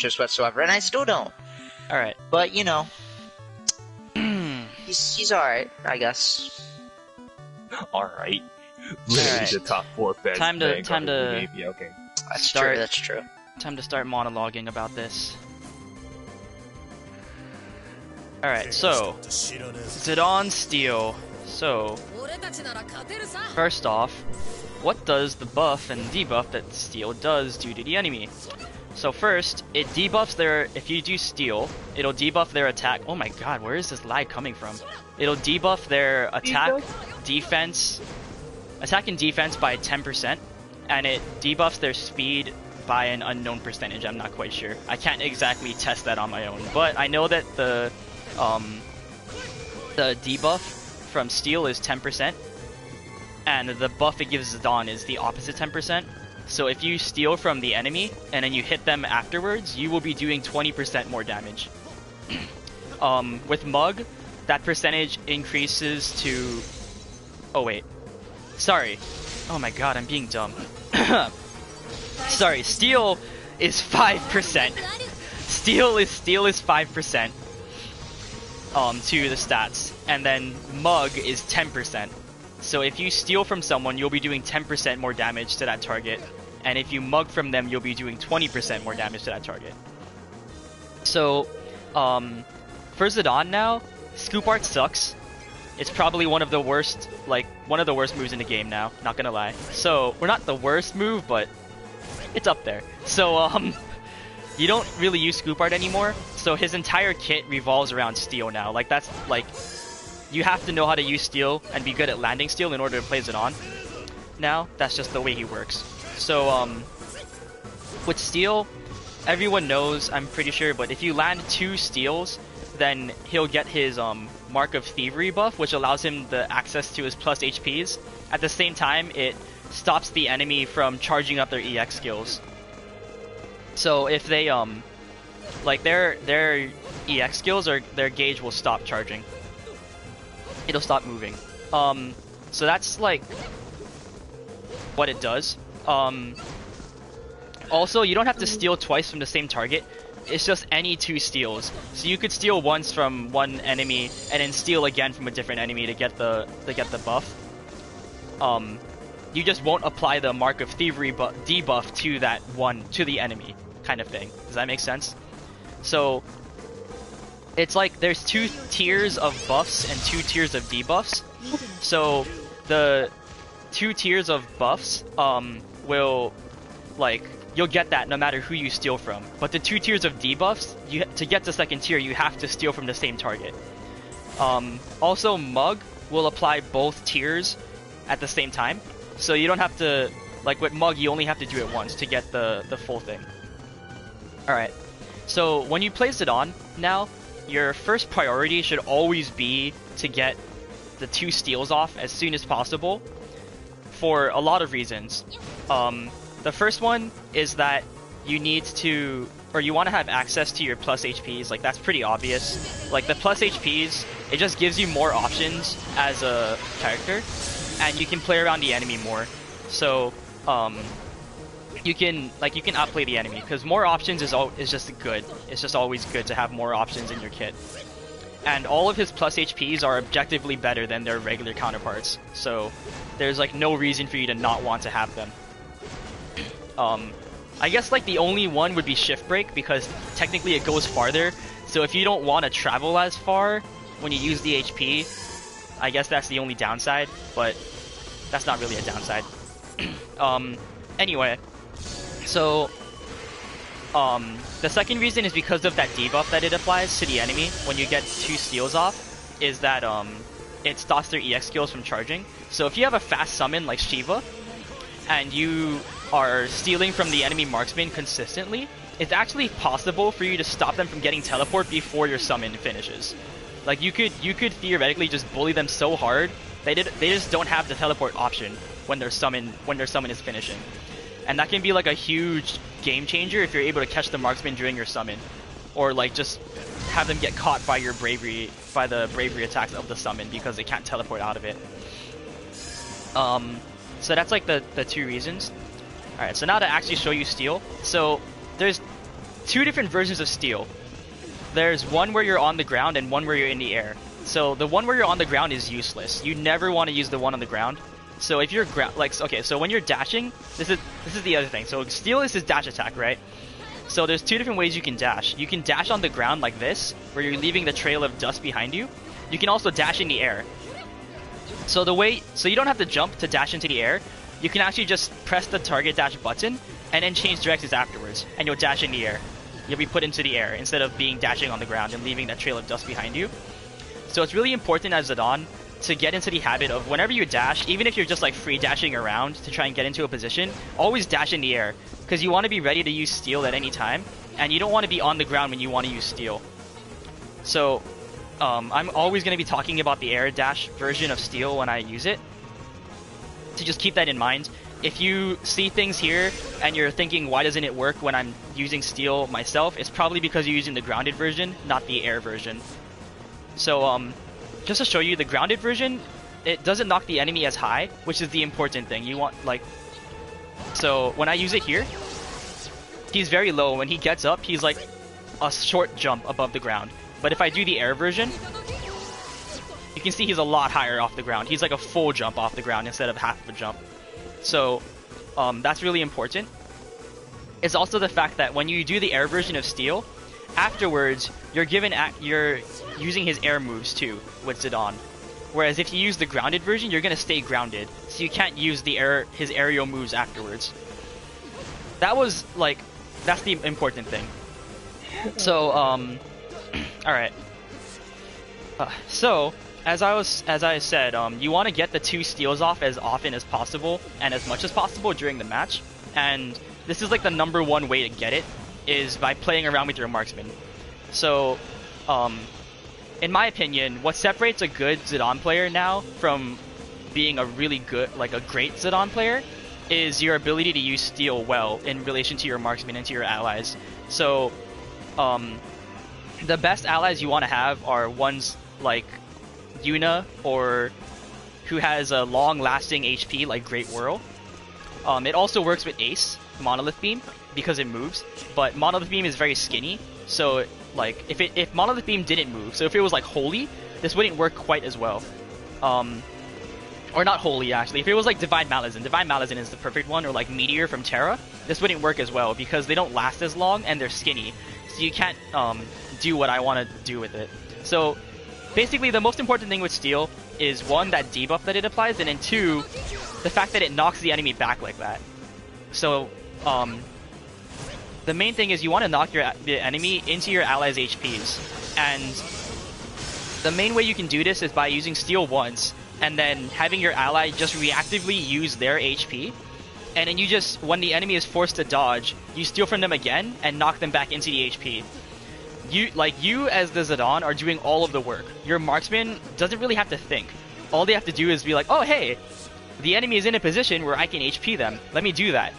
just whatsoever, and I still don't. Alright. But, you know, he's alright, I guess. Alright. Literally the top 4 best. Time to yeah, okay. That's true. Time to start monologuing about this. Alright, so Zidane steal. So first off, what does the buff and debuff that steal does do to the enemy? So first, it debuffs their, if you do steal, it'll debuff their attack. Oh my god, where is this lag coming from? It'll debuff their attack, defense, attack and defense by 10%, and it debuffs their speed by an unknown percentage. I'm not quite sure. I can't exactly test that on my own, but I know that the debuff from steal is 10%, and the buff it gives Zidane is the opposite 10%. So if you steal from the enemy and then you hit them afterwards, you will be doing 20% more damage. With Mug, that percentage increases to... Oh wait. Sorry. Oh my god, I'm being dumb. Sorry, steal is 5%. Steal is 5% to the stats, and then Mug is 10%. So if you steal from someone, you'll be doing 10% more damage to that target, and if you mug from them, you'll be doing 20% more damage to that target. So, for Zidane now, Scoop Art sucks. It's probably one of the worst moves in the game now, not gonna lie. So, we're not the worst move, but it's up there. So, you don't really use Scoop Art anymore, so his entire kit revolves around steal now. Like, that's, like, you have to know how to use steal and be good at landing steal in order to play Zidane. Now, that's just the way he works. So, with steal, everyone knows, I'm pretty sure, but if you land 2 steals, then he'll get his Mark of Thievery buff, which allows him the access to his plus HPs. At the same time, it stops the enemy from charging up their EX skills. So if they, like their EX skills, or their gauge will stop charging. It'll stop moving. So that's like what it does. Also, you don't have to steal twice from the same target. It's just any 2 steals. So you could steal once from one enemy and then steal again from a different enemy to get the buff. You just won't apply the Mark of Thievery debuff to the enemy, kind of thing. Does that make sense? So it's like there's 2 tiers of buffs and 2 tiers of debuffs. So the 2 tiers of buffs will, like, you'll get that no matter who you steal from. But the 2 tiers of debuffs, to get to second tier, you have to steal from the same target. Also, Mug will apply both tiers at the same time. So you don't have to, like with Mug, you only have to do it once to get the full thing. Alright, so when you play Zidane now, your first priority should always be to get the 2 steals off as soon as possible, for a lot of reasons. The first one is that you need to, or you want to have access to your plus HPs. Like, that's pretty obvious. Like, the plus HPs, it just gives you more options as a character, and you can play around the enemy more. So, you can outplay the enemy, because more options is just good. It's just always good to have more options in your kit. And all of his plus HPs are objectively better than their regular counterparts, so there's like no reason for you to not want to have them. I guess like the only one would be Shift Break, because technically it goes farther, so if you don't want to travel as far when you use the HP, I guess that's the only downside, but that's not really a downside. Anyway, so the second reason is because of that debuff that it applies to the enemy when you get 2 steals off, is that it stops their EX skills from charging. So if you have a fast summon like Shiva, and you are stealing from the enemy marksman consistently, it's actually possible for you to stop them from getting teleport before your summon finishes. Like, you could theoretically just bully them so hard, they just don't have the teleport option when their summon is finishing. And that can be like a huge game changer if you're able to catch the marksman during your summon, or like just have them get caught by your bravery, by the bravery attacks of the summon, because they can't teleport out of it. So that's like the 2 reasons. Alright, so now to actually show you steal. So there's two different versions of steal. There's one where you're on the ground and one where you're in the air. So the one where you're on the ground is useless. You never want to use the one on the ground. So if you're so when you're dashing, this is the other thing. So steal is his dash attack, right? So there's two different ways you can dash. You can dash on the ground like this, where you're leaving the trail of dust behind you. You can also dash in the air. So you don't have to jump to dash into the air. You can actually just press the target dash button and then change directions afterwards, and you'll dash in the air. You'll be put into the air instead of being dashing on the ground and leaving that trail of dust behind you. So it's really important as Zidane to get into the habit of whenever you dash, even if you're just like free dashing around to try and get into a position, always dash in the air, because you want to be ready to use steal at any time, and you don't want to be on the ground when you want to use steal. So I'm always going to be talking about the air dash version of steal when I use it, so just keep that in mind. If you see things here and you're thinking, why doesn't it work when I'm using steal myself, it's probably because you're using the grounded version, not the air version. So just to show you, the grounded version, it doesn't knock the enemy as high, which is the important thing. You want, like, so when I use it here, he's very low. When he gets up, he's like a short jump above the ground. But if I do the air version, you can see he's a lot higher off the ground. He's like a full jump off the ground instead of half of a jump. So that's really important. It's also the fact that when you do the air version of steal, afterwards you're using his air moves too with Zidane. Whereas if you use the grounded version, you're gonna stay grounded, so you can't use his aerial moves afterwards. That's the important thing. So alright. So as I said, you want to get the two steals off as often as possible and as much as possible during the match, and this is like the #1 way to get it, is by playing around with your marksman. So in my opinion, what separates a good Zidane player now from being a really good, like a great Zidane player, is your ability to use steal well in relation to your marksman and to your allies. So the best allies you want to have are ones like Yuna, or who has a long-lasting HP like Great Whirl. It also works with Ace, Monolith Beam, because it moves, but Monolith Beam is very skinny, so like if Monolith Beam didn't move, so if it was like Holy, this wouldn't work quite as well. Or not Holy actually, if it was like Divine Malazan is the perfect one, or like Meteor from Terra, this wouldn't work as well because they don't last as long and they're skinny, so you can't do what I want to do with it. So basically, the most important thing with steal is, one, that debuff that it applies, and then two, the fact that it knocks the enemy back like that. So the main thing is you want to knock the enemy into your allies' HPs, and the main way you can do this is by using steal once, and then having your ally just reactively use their HP, and then you just, when the enemy is forced to dodge, you steal from them again and knock them back into the HP. You as the Zidane are doing all of the work. Your marksman doesn't really have to think. All they have to do is be like, oh hey, the enemy is in a position where I can HP them. Let me do that.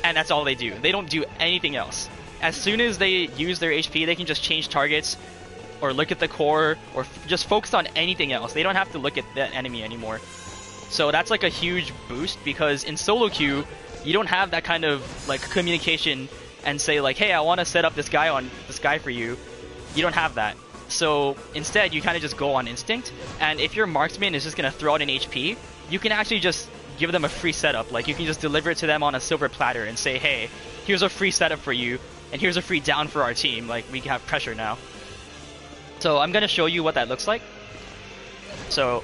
And that's all they do. They don't do anything else. As soon as they use their HP, they can just change targets, or look at the core, or just focus on anything else. They don't have to look at the enemy anymore. So that's like a huge boost, because in solo queue, you don't have that kind of like communication and say like, hey, I want to set up this guy for you. You don't have that. So instead, you kind of just go on instinct, and if your marksman is just going to throw out an HP, you can actually just give them a free setup. Like, you can just deliver it to them on a silver platter and say, hey, here's a free setup for you, and here's a free down for our team. Like, we have pressure now. So I'm going to show you what that looks like. So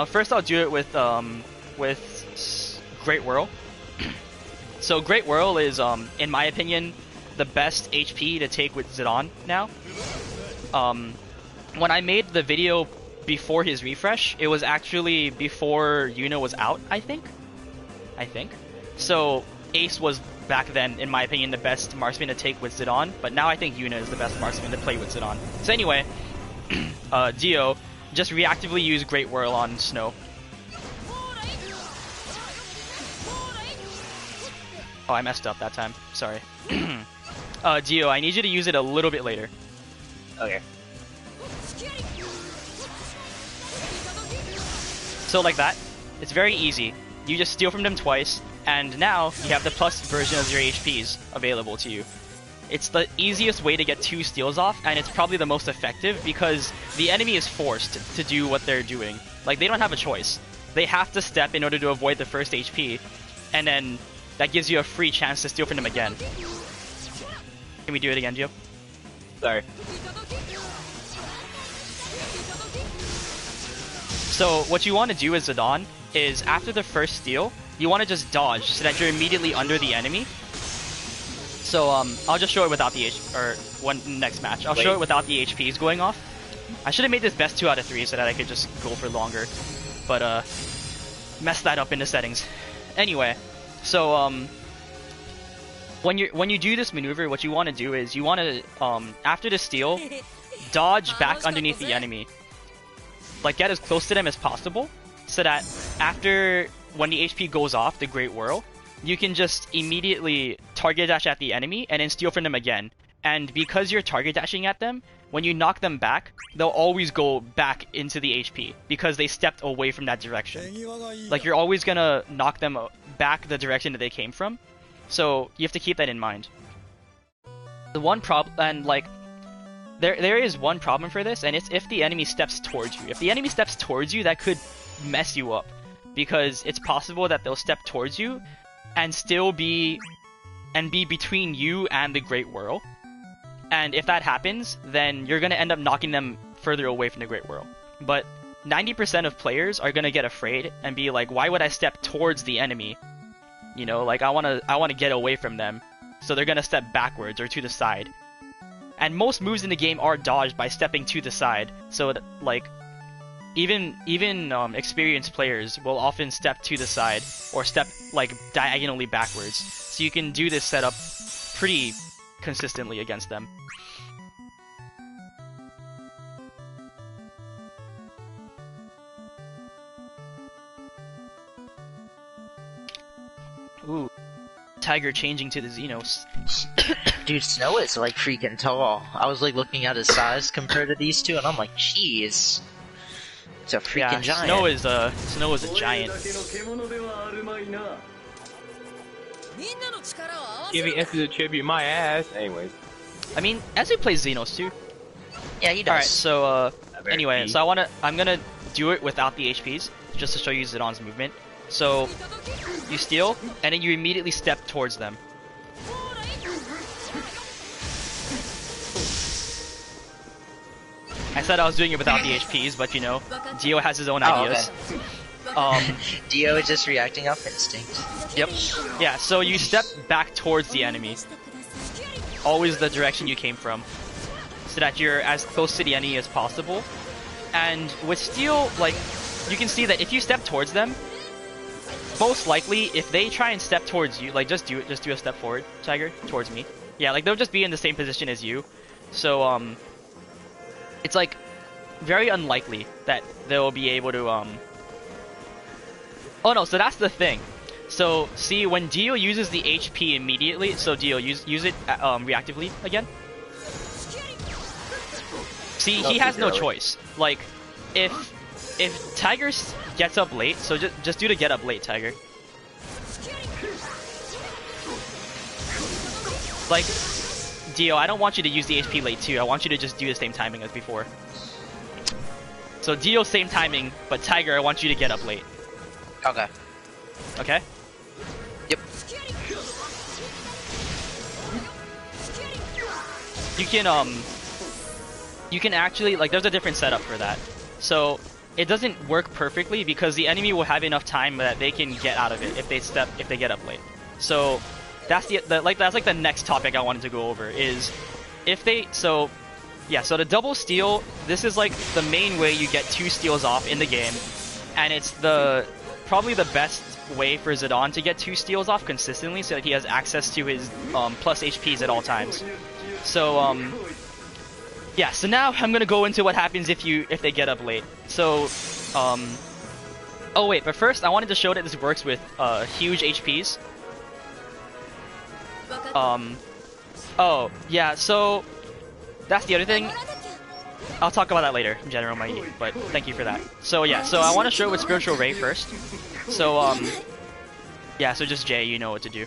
first I'll do it with Great Whirl. So Great Whirl is, in my opinion, the best HP to take with Zidane now. When I made the video before his refresh, it was actually before Yuna was out, I think. So Ace was back then, in my opinion, the best marksman to take with Zidane, but now I think Yuna is the best marksman to play with Zidane. So anyway, Dio, just reactively use Great Whirl on Snow. Oh, I messed up that time. Sorry. Dio, I need you to use it a little bit later. Okay. So like that. It's very easy. You just steal from them twice, and now you have the plus version of your HPs available to you. It's the easiest way to get 2 steals off, and it's probably the most effective because the enemy is forced to do what they're doing. Like, they don't have a choice. They have to step in order to avoid the first HP, and then that gives you a free chance to steal from them again. Can we do it again, Gio? Sorry. So what you want to do as Zidane is after the first steal, you want to just dodge so that you're immediately under the enemy. So I'll just show it without the next match. I'll show it without the HPs going off. I should have made this best 2 out of 3 so that I could just go for longer, but messed that up in the settings. Anyway, so when you do this maneuver, what you want to do is you want to after the steal, dodge back underneath the enemy. Like, get as close to them as possible, so that after, when the HP goes off, the Great Whirl, you can just immediately target dash at the enemy and then steal from them again. And because you're target dashing at them, when you knock them back, they'll always go back into the HP, because they stepped away from that direction. Like, you're always gonna knock them back the direction that they came from, so you have to keep that in mind. The one problem, and like, There is one problem for this, and it's if the enemy steps towards you. If the enemy steps towards you, that could mess you up, because it's possible that they'll step towards you and still be between you and the Great Whirl. And if that happens, then you're gonna end up knocking them further away from the Great Whirl. But 90% of players are gonna get afraid and be like, why would I step towards the enemy? You know, like, I wanna get away from them. So they're gonna step backwards or to the side. And most moves in the game are dodged by stepping to the side, so like, even experienced players will often step to the side or step like diagonally backwards. So you can do this setup pretty consistently against them. Ooh. Tiger changing to the Xenos. Dude, Snow is like freaking tall. I was like looking at his size compared to these two, and I'm like, jeez, it's a freaking giant. Snow is a giant. Giving Esu tribute my ass. Anyways. I mean, Esu plays Xenos too. Yeah, he does. Alright, so anyway, so I'm gonna do it without the HPs, just to show you Zidane's movement. So you steal, and then you immediately step towards them. I said I was doing it without the HPs, but you know, Dio has his own ideas. Okay. Dio is just reacting off instinct. Yep. Yeah, so you step back towards the enemy. Always the direction you came from. So that you're as close to the enemy as possible. And with steal, like, you can see that if you step towards them, most likely, if they try and step towards you, like, just do a step forward, Tiger, towards me. Yeah, like, they'll just be in the same position as you. So, it's, like, very unlikely that they'll be able to, Oh no, so that's the thing. So, see, when Dio uses the HP immediately, so Dio, use it, reactively again. See, he has no choice. Like, if Tiger gets up late, so just do the get up late, Tiger. Like, Dio, I don't want you to use the HP late too. I want you to just do the same timing as before. So Dio, same timing, but Tiger, I want you to get up late. Okay. Okay? Yep. You can actually, like, there's a different setup for that. So it doesn't work perfectly because the enemy will have enough time that they can get out of it if they get up late. So that's that's like the next topic I wanted to go over is if they so the double steal, this is like the main way you get 2 steals off in the game, and it's probably the best way for Zidane to get 2 steals off consistently so that he has access to his plus HPs at all times. So yeah, so now I'm gonna go into what happens if they get up late. So oh wait, but first I wanted to show that this works with huge HPs. Oh yeah, so that's the other thing. I'll talk about that later, General Mighty, but thank you for that. So yeah, so I want to show it with Spiritual Ray first. So yeah, so just Jay, you know what to do.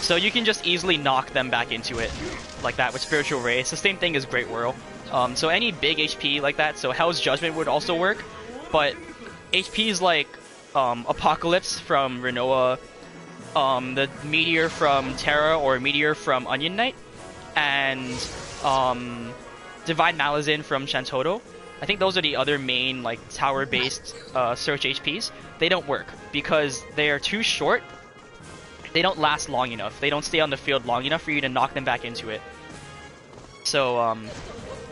So you can just easily knock them back into it like that with Spiritual Ray. It's the same thing as Great Whirl. So any big HP like that, so Hell's Judgment would also work, but HPs like Apocalypse from Renoa, the Meteor from Terra or Meteor from Onion Knight, and Divine Malazin from Shantoto. I think those are the other main like tower-based search HPs. They don't work because they are too short. They don't last long enough. They don't stay on the field long enough for you to knock them back into it. So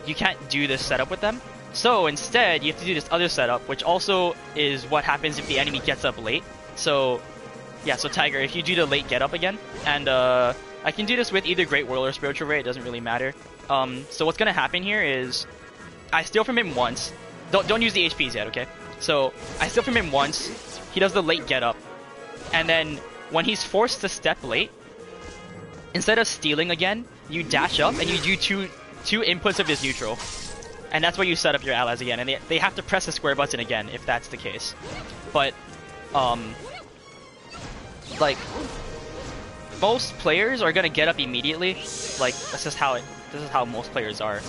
you can't do this setup with them. So instead, you have to do this other setup, which also is what happens if the enemy gets up late. So yeah, so Tiger, if you do the late get up again, and I can do this with either Great Whirl or Spiritual Ray, it doesn't really matter. So what's gonna happen here is I steal from him once. Don't use the HPs yet, okay? So I steal from him once. He does the late get up, and then when he's forced to step late, instead of stealing again, you dash up and you do two inputs of his neutral, and that's where you set up your allies again. And they have to press the square button again if that's the case. But like most players are gonna get up immediately. Like this is how most players are.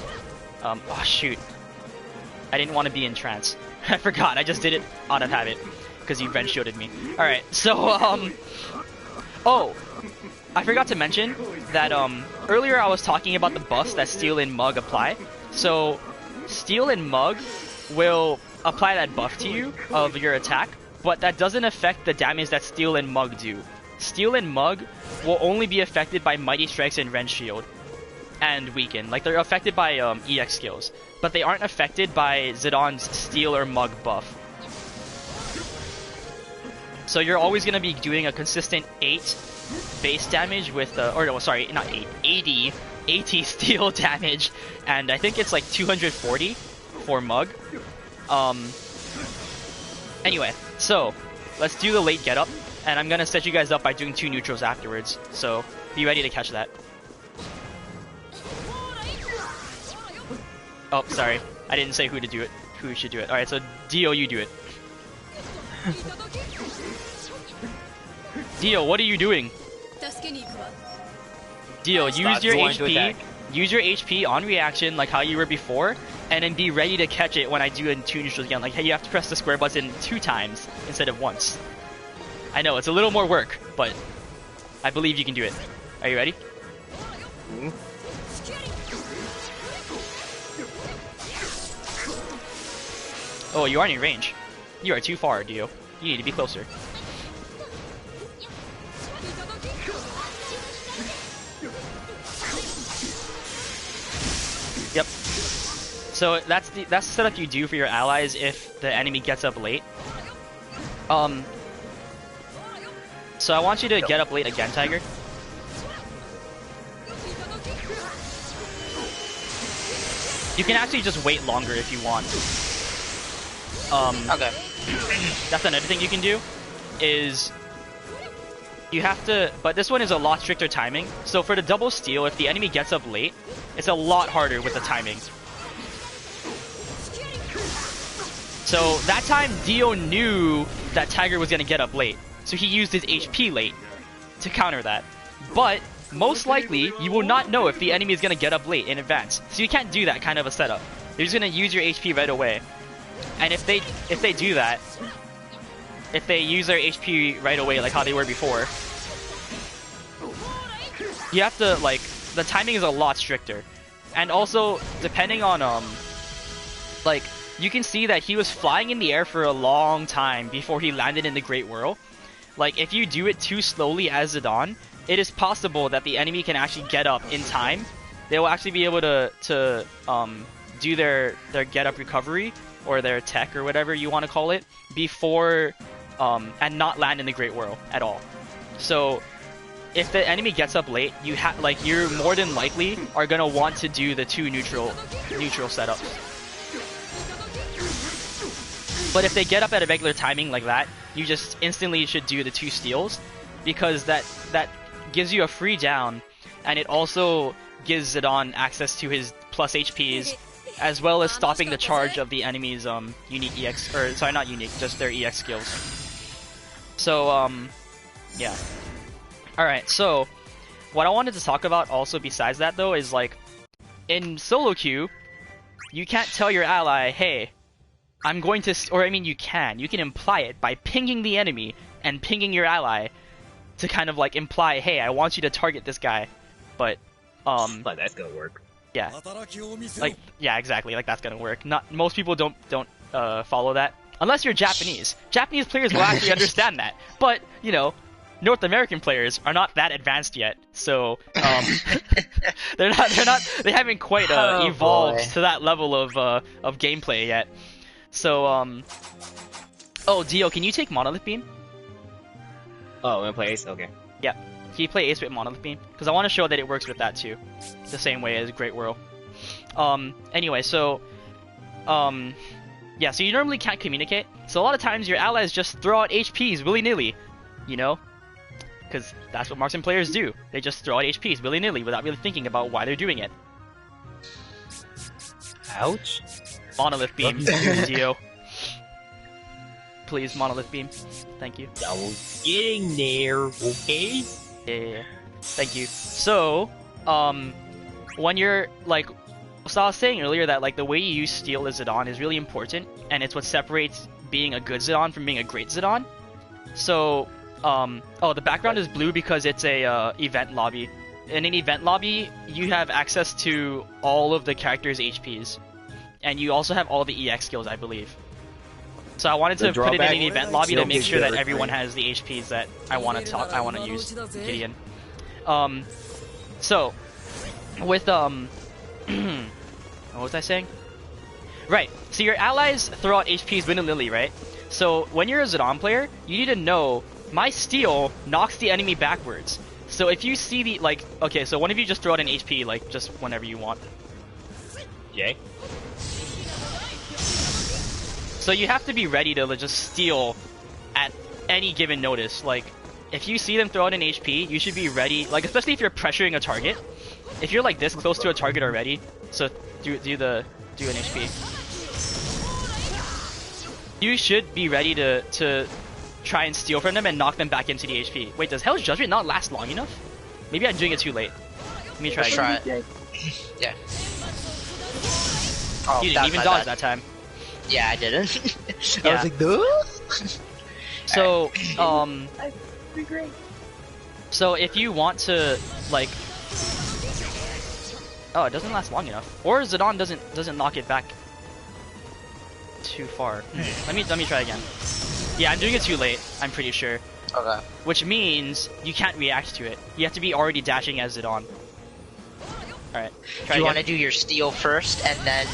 Oh shoot, I didn't want to be in trance. I forgot. I just did it out of habit because you vent shielded me. All right, so oh, I forgot to mention that earlier I was talking about the buffs that Steel and Mug apply. So Steel and Mug will apply that buff to you of your attack, but that doesn't affect the damage that Steel and Mug do. Steel and Mug will only be affected by Mighty Strikes and Rend Shield and Weaken. Like, they're affected by EX skills, but they aren't affected by Zidane's Steel or Mug buff. So you're always going to be doing a consistent 8 base damage with, or no, sorry, not 8, 80 Steel damage, and I think it's like 240 for Mug. Anyway, so let's do the late get up, and I'm gonna set you guys up by doing 2 neutrals afterwards, so be ready to catch that. Oh, sorry, I didn't say who to do it, who should do it. Alright, so Dio, you do it. Dio, what are you doing? Dio, use your HP on reaction like how you were before, and then be ready to catch it when I do in 2 neutrals again. Like, hey, you have to press the square button 2 times instead of once. I know, it's a little more work, but I believe you can do it. Are you ready? Mm-hmm. Oh, you aren't in range. You are too far, Dio. You need to be closer. Yep. So that's the setup you do for your allies if the enemy gets up late. So I want you to get up late again, Tiger. You can actually just wait longer if you want. Okay. That's another thing you can do, is you have to, but this one is a lot stricter timing. So for the double steal, if the enemy gets up late, it's a lot harder with the timing. So that time, Dio knew that Tiger was going to get up late, so he used his HP late to counter that. But most likely, you will not know if the enemy is going to get up late in advance, so you can't do that kind of a setup. You're just going to use your HP right away. And if they do that, if they use their HP right away like how they were before, you have to, like, the timing is a lot stricter. And also, depending on, like, you can see that he was flying in the air for a long time before he landed in the Great Whirl. Like, if you do it too slowly as Zidane, it is possible that the enemy can actually get up in time. They will actually be able to do their get up recovery, or their tech, or whatever you want to call it, before, and not land in the Great Whirl at all. So, if the enemy gets up late, you're more than likely are gonna want to do the 2 neutral setups. But if they get up at a regular timing like that, you just instantly should do the 2 steals, because that gives you a free down, and it also gives Zidane access to his plus HPs, as well as stopping the charge of the enemy's unique EX, or sorry, not unique, just their EX skills. So yeah. Alright, so what I wanted to talk about also besides that though is like, in solo queue, you can't tell your ally, hey, I'm going to, or I mean you can imply it by pinging the enemy and pinging your ally to kind of like imply, hey, I want you to target this guy, but But that's gonna work. yeah, like yeah, exactly, like that's gonna work. Not most people don't follow that unless you're Japanese. Japanese players will actually understand that, but you know, North American players are not that advanced yet, so they haven't quite evolved to that level of gameplay yet. So oh Dio, can you take Monolith Beam? Oh, I'm gonna play Ace? Okay. Yeah. Can you play Ace with Monolith Beam? Because I want to show that it works with that too. The same way as Great Whirl. Anyway, so... yeah, so you normally can't communicate. So a lot of times your allies just throw out HPs willy-nilly. You know? Because that's what marksman players do. They just throw out HPs willy-nilly without really thinking about why they're doing it. Ouch. Monolith Beam, Dio. Please, Monolith Beam. Thank you. I was getting there, okay? Yeah. Thank you. So, when you're like, so I was saying earlier that like the way you use Steel as Zidane is really important, and it's what separates being a good Zidane from being a great Zidane. So, oh, the background is blue because it's a event lobby. In an event lobby, you have access to all of the characters' HPs, and you also have all the EX skills, I believe. So I wanted to put it in an event lobby to make sure that everyone has the HPs that I want to use Gideon. So with what was I saying? Right. So your allies throw out HPs willy-nilly, right? So when you're a Zidane player, you need to know my Steel knocks the enemy backwards. So if you see the like, okay, so one of you just throw out an HP like just whenever you want. Jay? So you have to be ready to just steal at any given notice. Like, if you see them throw out an HP, you should be ready. Like, especially if you're pressuring a target. If you're like this close to a target already, so do an HP. You should be ready to try and steal from them and knock them back into the HP. Wait, does Hell's Judgment not last long enough? Maybe I'm doing it too late. Let me try Let's again. try it. Yeah. Oh, You didn't even dodge that time. Yeah, I didn't. I Yeah. was like, no. So, Great. so if you want to like, oh, it doesn't last long enough, or Zidane doesn't knock it back too far. Let me try again. Yeah, I'm doing it too late. I'm pretty sure. Okay. Which means you can't react to it. You have to be already dashing as Zidane. All right. Do you want to do your Steel first and then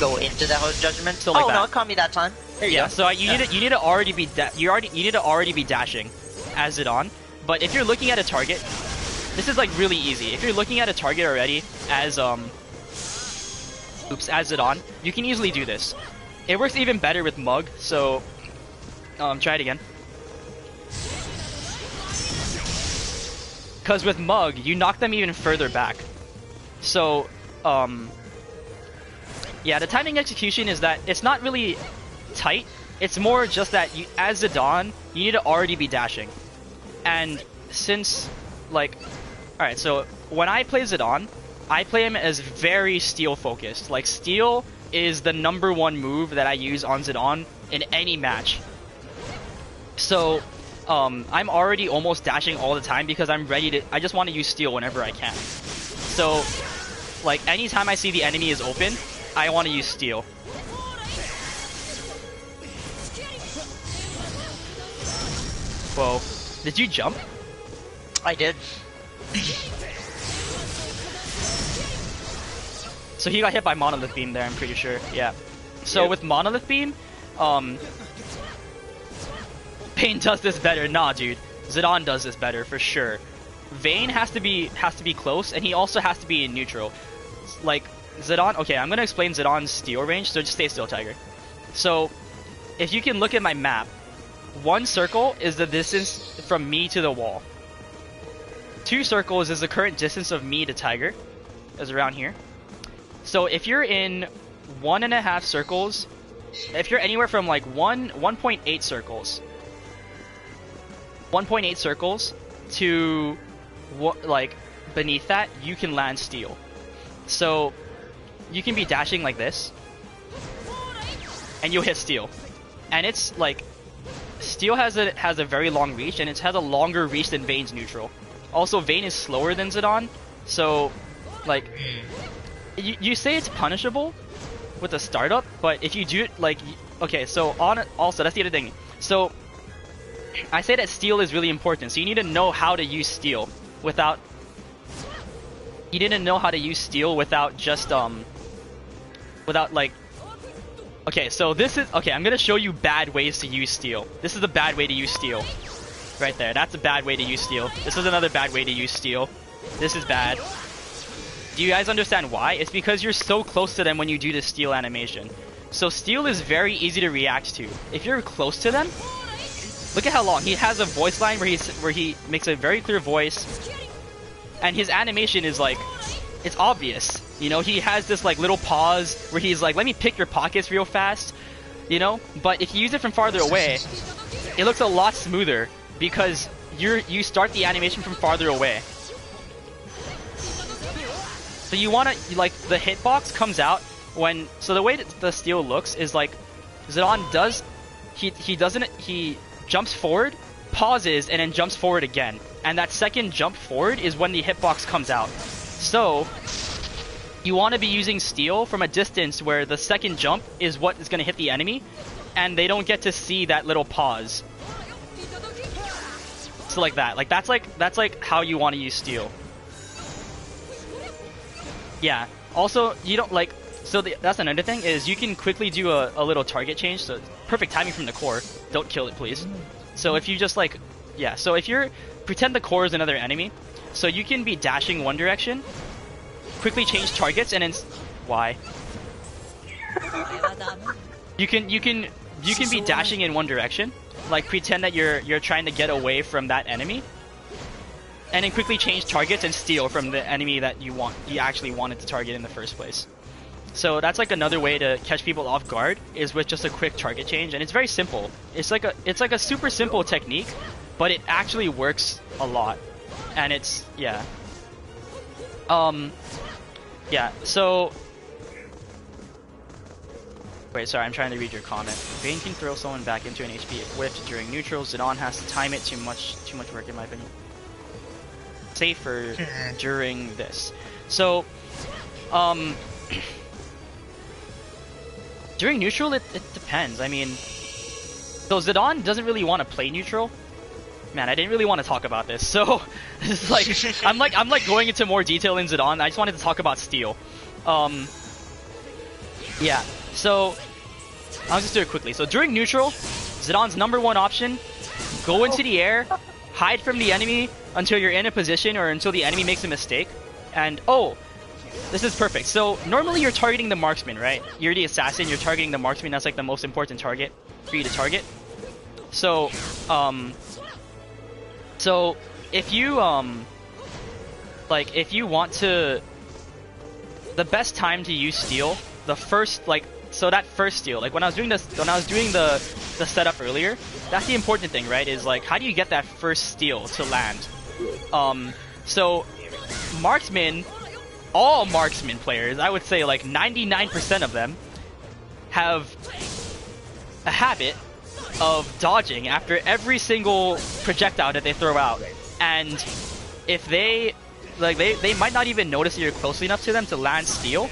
go into the Host Judgment? So like oh that. no, it caught me that time. There you Yeah. go. So you need to already be you need to already be dashing as Zidane. But if you're looking at a target, this is like really easy. If you're looking at a target already as as Zidane, you can easily do this. It works even better with Mug. So try it again. Because with Mug, you knock them even further back. So, yeah, the timing execution is that it's not really tight. It's more just that you, as Zidane, you need to already be dashing. And since, like, alright, so when I play Zidane, I play him as very Steel focused. Like, Steel is the #1 move that I use on Zidane in any match. So, I'm already almost dashing all the time because I'm ready to, I just want to use Steel whenever I can. So, like, anytime I see the enemy is open, I want to use Steel. Whoa. Did you jump? I did. So he got hit by Monolith Beam there, I'm pretty sure. Yeah. So Yep. with Monolith Beam, Pain does this better. Nah, dude. Zidane does this better for sure. Vayne has to be close, and he also has to be in neutral. Like Zidane. Okay, I'm gonna explain Zidane's Steel range. So just stay still, Tiger. So if you can look at my map, one circle is the distance from me to the wall. 2 circles is the current distance of me to Tiger, is around here. So if you're in 1.5 circles, if you're anywhere from like 1.8 circles, 1.8 circles to like beneath that, you can land steal. So you can be dashing like this, and you'll hit steal. And it's like steal has a very long reach, and it has a longer reach than Vayne's neutral. Also, Vayne is slower than Zidane, so like you say it's punishable with a startup, but if you do it like okay, so also that's the other thing. So I say that steal is really important. So you need to know how to use steal without. You need to know how to use steal without just without like. Okay, so this is okay. I'm gonna show you bad ways to use steal. This is a bad way to use steal. Right there. That's a bad way to use steal. This is another bad way to use steal. This is bad. Do you guys understand why? It's because you're so close to them when you do the steal animation. So steal is very easy to react to. If you're close to them, look at how long. He has a voice line where he makes a very clear voice. And his animation is like, it's obvious. You know, he has this like little pause where he's like, let me pick your pockets real fast. You know? But if you use it from farther away, it looks a lot smoother because you start the animation from farther away. So you wanna, like, the hitbox comes out when, so the way that the steal looks is like, Zidane does, he jumps forward, pauses, and then jumps forward again. And that second jump forward is when the hitbox comes out. So, you want to be using steal from a distance where the second jump is what is going to hit the enemy, and they don't get to see that little pause. So like that. Like that's like how you want to use steal. Yeah. Also, you don't like. So that's another thing is you can quickly do a little target change. So perfect timing from the core. Don't kill it, please. So if you just like, yeah. So if you're pretend the core is another enemy, so you can be dashing one direction, quickly change targets, and then why? You can be dashing in one direction, like pretend that you're trying to get away from that enemy, and then quickly change targets and steal from the enemy that you actually wanted to target in the first place. So that's like another way to catch people off guard is with just a quick target change, and it's very simple. It's like a super simple technique, but it actually works a lot, and it's yeah. Yeah. So wait, sorry, I'm trying to read your comment. Vayne can throw someone back into an HP if whiffed during neutral. Zidane has to time it. Too much work in my opinion. Safer during this. So, during neutral, it depends. I mean, so Zidane doesn't really want to play neutral. Man, I didn't really want to talk about this. So, it's like I'm like going into more detail in Zidane. I just wanted to talk about steal. Yeah. So, I'll just do it quickly. So during neutral, Zidane's #1 option: go into the air, hide from the enemy until you're in a position or until the enemy makes a mistake. And oh, this is perfect. So normally you're targeting the marksman, right? You're the assassin. You're targeting the marksman. That's like the most important target for you to target. So so if you like if you want to, the best time to use steal, the first like. So that first steal, like when I was doing the setup earlier, that's the important thing, right? Is like how do you get that first steal to land? So marksmen, all marksman players, I would say like 99% of them have a habit of dodging after every single projectile that they throw out, and if they might not even notice that you're close enough to them to land steal.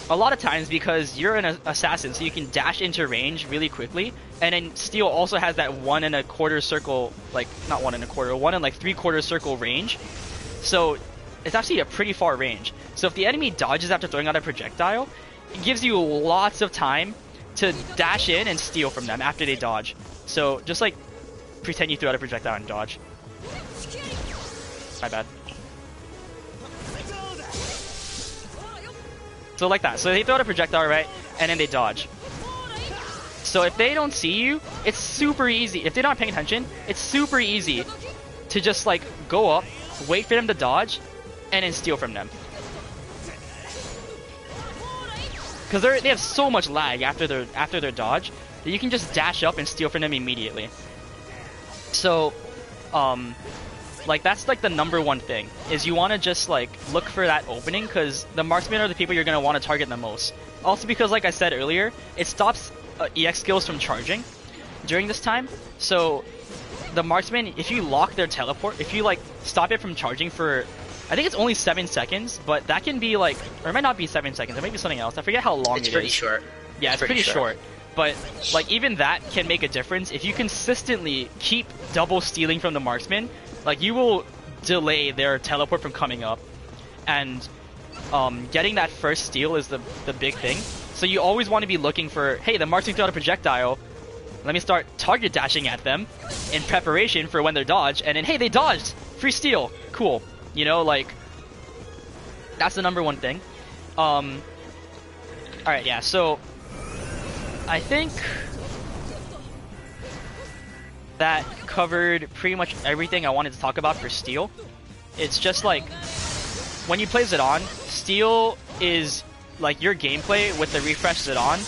A lot of times because you're an assassin, so you can dash into range really quickly, and then steal also has that 1 1/4 circle, like not 1 1/4, 1 3/4 circle range. So it's actually a pretty far range. So if the enemy dodges after throwing out a projectile, it gives you lots of time to dash in and steal from them after they dodge. So just like pretend you threw out a projectile and dodge. My bad. So like that. So they throw out a projectile, right? And then they dodge. So if they don't see you, it's super easy. If they're not paying attention, it's super easy to just like go up, wait for them to dodge, and then steal from them. Because they have so much lag after their dodge that you can just dash up and steal from them immediately. So, Like, that's like the #1 thing, is you want to just like look for that opening, because the marksmen are the people you're going to want to target the most. Also because, like I said earlier, it stops EX skills from charging during this time. So the marksman, if you lock their teleport, if you like stop it from charging for, I think it's only 7 seconds, but that can be like, or it might not be 7 seconds, it might be something else. I forget how long it is. It's pretty short. Yeah, it's pretty short. But like even that can make a difference. If you consistently keep double stealing from the marksman, like you will delay their teleport from coming up, and getting that first steal is the big thing. So you always want to be looking for, hey, the marksman threw out a projectile, let me start target dashing at them in preparation for when they're dodged, and then hey, they dodged, free steal, cool. You know, like that's the #1 thing. Alright, yeah, so I think that covered pretty much everything I wanted to talk about for Steel. It's just like, when you play Zidane, Steel is, like, your gameplay with the refresh Zidane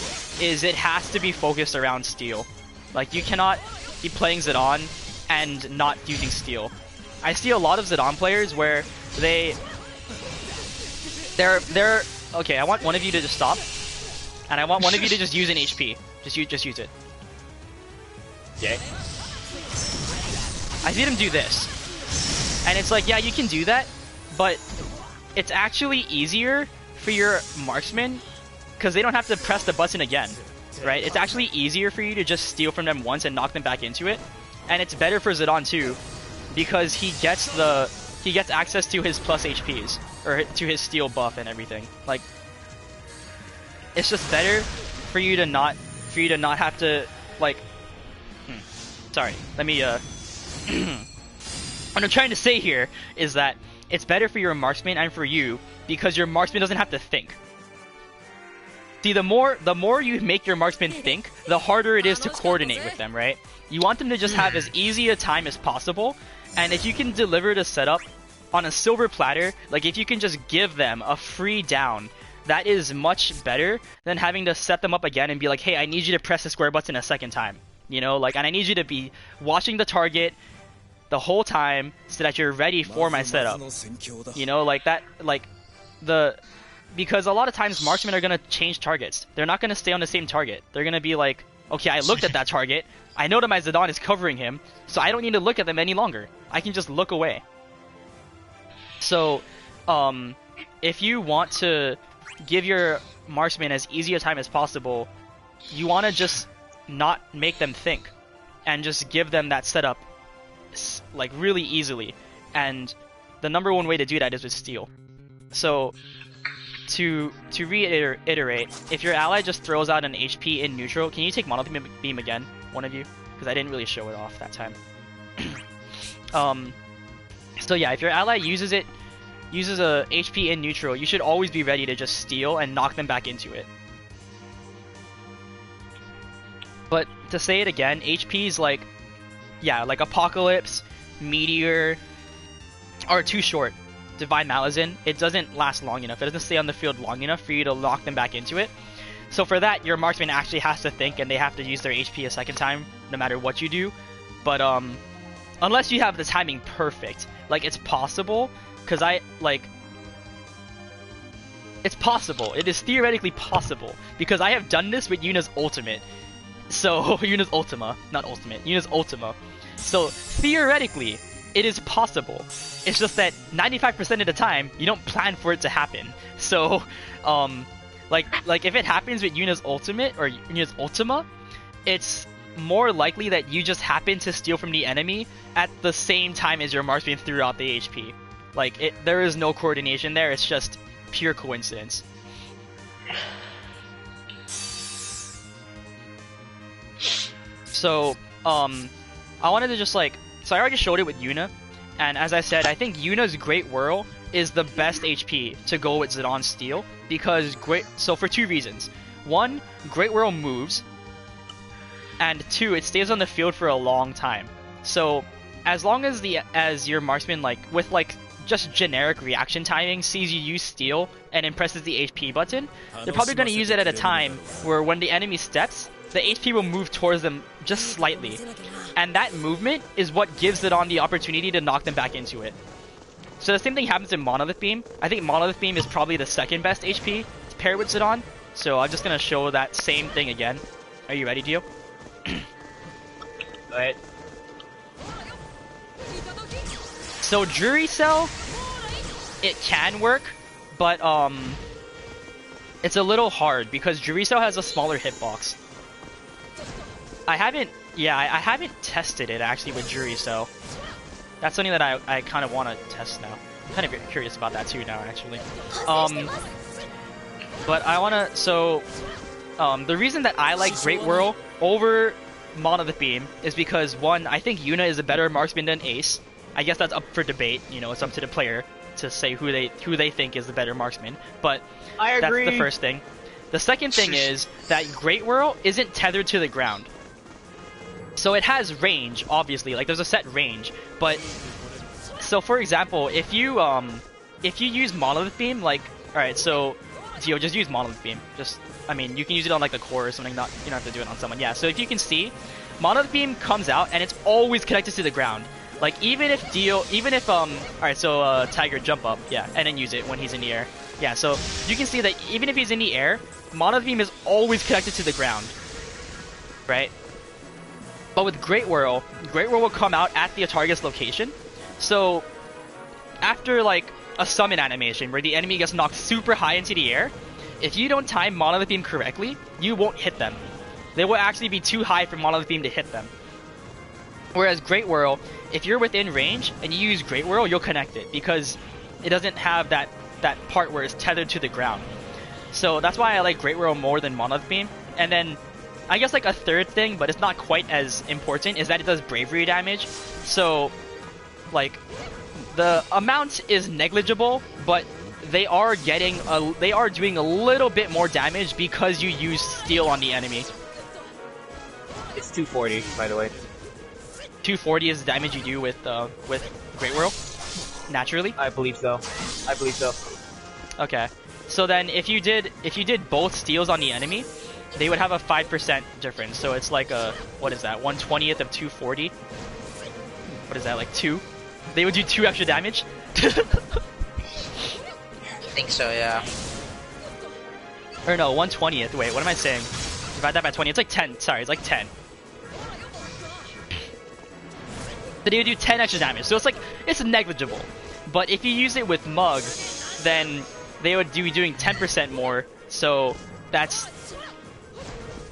is it has to be focused around Steel. Like, you cannot be playing Zidane and not using Steel. I see a lot of Zidane players where they're okay, I want one of you to just stop. And I want one of you to just use an HP. Just use it. Okay. I see them do this. And it's like, yeah, you can do that, but it's actually easier for your marksman because they don't have to press the button again, right? It's actually easier for you to just steal from them once and knock them back into it. And it's better for Zidane too, because he gets access to his plus HPs, or to his steal buff and everything. Like, it's just better for you to not have to, like, sorry, let me what I'm trying to say here is that it's better for your marksman and for you because your marksman doesn't have to think. See, the more you make your marksman think, the harder it is to coordinate with them, right? You want them to just have as easy a time as possible, and if you can deliver the setup on a silver platter, like if you can just give them a free down, that is much better than having to set them up again and be like, hey, I need you to press the square button a second time. You know, like, and I need you to be watching the target the whole time so that you're ready for my setup. You know, like that, like, because a lot of times marksmen are going to change targets. They're not going to stay on the same target. They're going to be like, okay, I looked at that target. I know that my Zidane is covering him, so I don't need to look at them any longer. I can just look away. So, if you want to give your marksman as easy a time as possible, you want to just not make them think and just give them that setup like really easily, and the #1 way to do that is with Steel. So to reiterate, if your ally just throws out an HP in neutral, can you take Mono Beam again, one of you? Because I didn't really show it off that time. So yeah, if your ally uses a HP in neutral, you should always be ready to just steal and knock them back into it. But to say it again, HPs like, yeah, like Apocalypse, Meteor are too short. Divine Malazin, it doesn't last long enough. It doesn't stay on the field long enough for you to lock them back into it. So for that, your marksman actually has to think, and they have to use their HP a second time, no matter what you do. But unless you have the timing perfect, like, it's possible, because it's possible. It is theoretically possible, because I have done this with Yuna's ultimate. So, Yuna's Ultima, not Ultimate, Yuna's Ultima. So, theoretically, it is possible. It's just that 95% of the time, you don't plan for it to happen. So, like if it happens with Yuna's Ultimate, or Yuna's Ultima, it's more likely that you just happen to steal from the enemy at the same time as your marksman threw out the HP. Like, there is no coordination there, it's just pure coincidence. So, I wanted to just so I already showed it with Yuna, and as I said, I think Yuna's Great Whirl is the best HP to go with Zidane's Steel, because so for two reasons. One, Great Whirl moves, and two, it stays on the field for a long time. So, as long as your marksman, with just generic reaction timing, sees you use Steel and then presses the HP button, they're probably going to use it at a time where when the enemy steps, the HP will move towards them just slightly. And that movement is what gives Zidane the opportunity to knock them back into it. So the same thing happens in Monolith Beam. I think Monolith Beam is probably the second best HP to pair with Zidane. So I'm just gonna show that same thing again. Are you ready, Dio? Go ahead. So Jury Cell, it can work, but it's a little hard because Jury Cell has a smaller hitbox. I haven't tested it actually with Jury Cell. That's something that I kind of want to test now. I'm kind of curious about that too now actually. But I want to, so the reason that I like Great Whirl over Monolith Beam is because one, I think Yuna is a better marksman than Ace. I guess that's up for debate, you know, it's up to the player to say who they think is the better marksman. But I agree. That's the first thing. The second thing is that Great Whirl isn't tethered to the ground. So it has range, obviously, like there's a set range, but so for example, if you use Monolith Beam, like, alright, so Dio, just use Monolith Beam. Just, I mean, you can use it on like the core or something, you don't have to do it on someone. Yeah, so if you can see, Monolith Beam comes out and it's always connected to the ground. Like alright, so Tiger, jump up, yeah, and then use it when he's in the air. Yeah, so you can see that even if he's in the air, Monolith Beam is always connected to the ground. Right? But with Great Whirl will come out at the target's location. So after like a summon animation where the enemy gets knocked super high into the air, if you don't time Monolith Beam correctly, you won't hit them. They will actually be too high for Monolith Beam to hit them. Whereas Great Whirl, if you're within range and you use Great Whirl, you'll connect it because it doesn't have that part where it's tethered to the ground. So that's why I like Great Whirl more than Monolith Beam. And then I guess like a third thing, but it's not quite as important, is that it does bravery damage. So like the amount is negligible, but they are doing a little bit more damage because you use steel on the enemy. It's 240, by the way. 240 is the damage you do with Great Whirl, naturally. I believe so. Okay, so then if you did both steals on the enemy, they would have a 5% difference. So it's like a, what is that? 1/20th of 240. What is that, like 2? They would do 2 extra damage. I think so, yeah. Or no, 1/20th. Wait, what am I saying? Divide that by 20. It's like 10. Sorry, it's like 10. So they would do 10 extra damage. So it's negligible. But if you use it with Mug, then they would be doing 10% more. So that's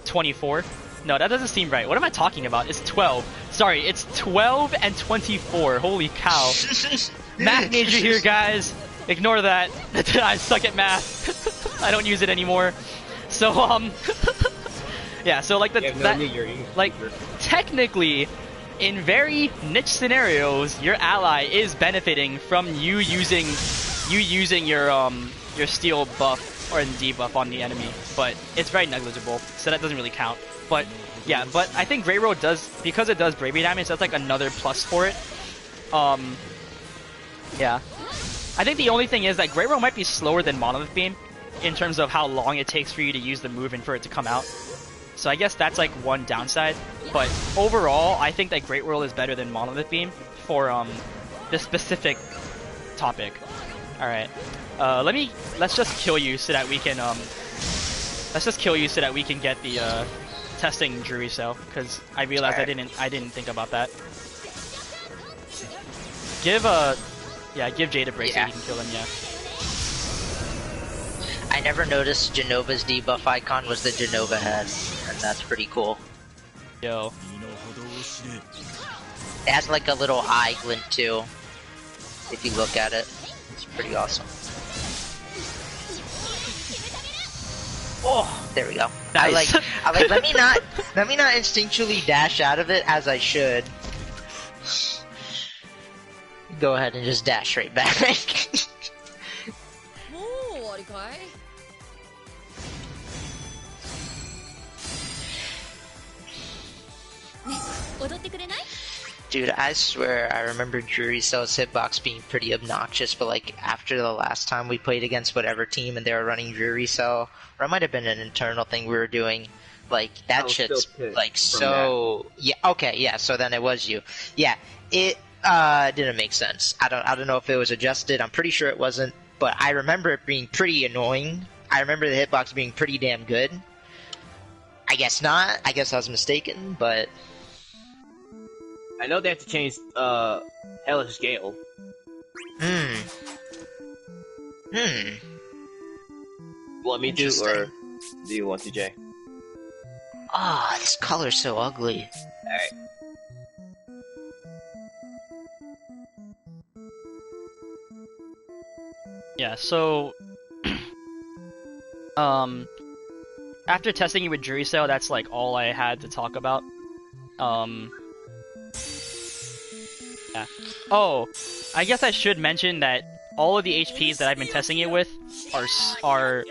24. No, that doesn't seem right. What am I talking about? It's 12. Sorry, it's 12 and 24. Holy cow. Math major here, guys. Ignore that. I suck at math. I don't use it anymore. So, yeah, so like technically, in very niche scenarios, your ally is benefiting from you using your steel buff or debuff on the enemy, but it's very negligible, so that doesn't really count. But yeah, but I think Great Whirl does, because it does bravery damage, that's like another plus for it. Yeah. I think the only thing is that Great Whirl might be slower than Monolith Beam in terms of how long it takes for you to use the move and for it to come out. So I guess that's like one downside. But overall, I think that Great Whirl is better than Monolith Beam for this specific topic. All right. Let's just kill you so that we can get the testing Jury Cell, because I realized I didn't think about that. Give Jade a break so he can kill him. Yeah. I never noticed Genova's debuff icon was the Genova head, and that's pretty cool. Yo. It has like a little eye glint too, if you look at it. It's pretty awesome. Oh, there we go. Nice. I like let me not instinctually dash out of it as I should. Go ahead and just dash right back. Dude, I swear I remember Jury Cell's hitbox being pretty obnoxious, but like after the last time we played against whatever team and they were running Jury Cell, or it might have been an internal thing we were doing, Like, that was shit's, still pissed like, from so... Yeah, okay, yeah, so then it was you. Yeah, it, didn't make sense. I don't know if it was adjusted. I'm pretty sure it wasn't, but I remember it being pretty annoying. I remember the hitbox being pretty damn good. I guess not. I guess I was mistaken, but... I know they have to change, Hellish Gale. Want me to, or do you want to, Jay? Ah, this color's so ugly. Alright. Yeah, so after testing it with Jury Cell, that's like all I had to talk about. Yeah. Oh, I guess I should mention that all of the HPs that I've been testing it with are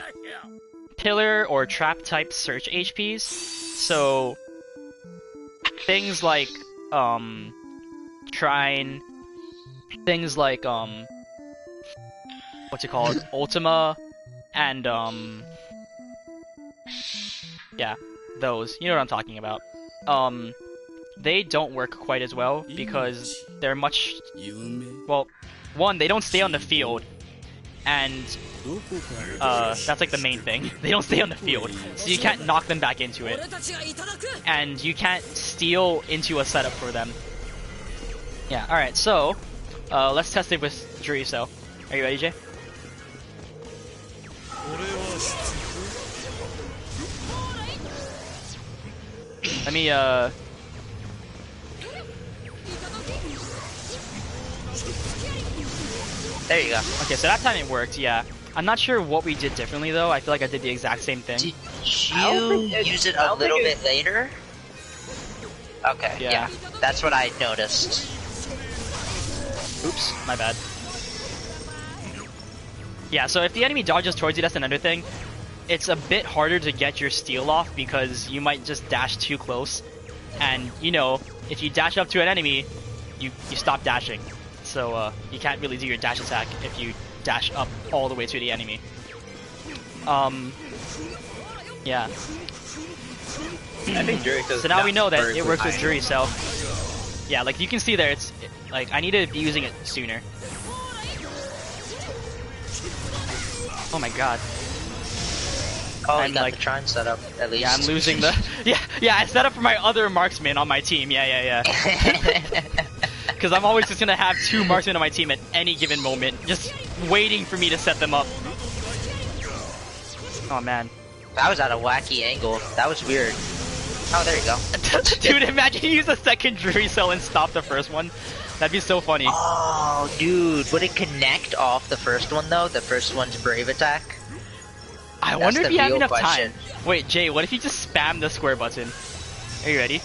pillar or trap type search HPs. So things like Trine, things like what's it called? Ultima, and yeah, those. You know what I'm talking about. They don't work quite as well because they're much... Well, one, they don't stay on the field, and that's like the main thing. They don't stay on the field, so you can't knock them back into it, and you can't steal into a setup for them. Yeah, alright, so let's test it with Jury Cell. Are you ready, Jay? Let me There you go. Okay, so that time it worked, yeah. I'm not sure what we did differently though. I feel like I did the exact same thing. Did you use it a little bit later? Okay, yeah. That's what I noticed. Oops, my bad. Yeah, so if the enemy dodges towards you, that's another thing. It's a bit harder to get your steal off because you might just dash too close. And, you know, if you dash up to an enemy, you stop dashing. So, you can't really do your dash attack if you dash up all the way to the enemy. Yeah. I think Jury Cell. So now we know that it works with Jury Cell. Yeah, like you can see there, it's like I need to be using it sooner. Oh my god. Oh, I'm you got like, the Trine set up, at least. Yeah, I'm losing the... Yeah, I set up for my other marksman on my team. Yeah. Because I'm always just gonna have two marksmen on my team at any given moment, just waiting for me to set them up. Oh man. That was at a wacky angle. That was weird. Oh, there you go. Dude, imagine you use a second Jury Cell and stop the first one. That'd be so funny. Oh, dude. Would it connect off the first one, though? The first one's Brave Attack? I wonder if you have enough time. Wait, Jay, what if you just spam the square button? Are you ready?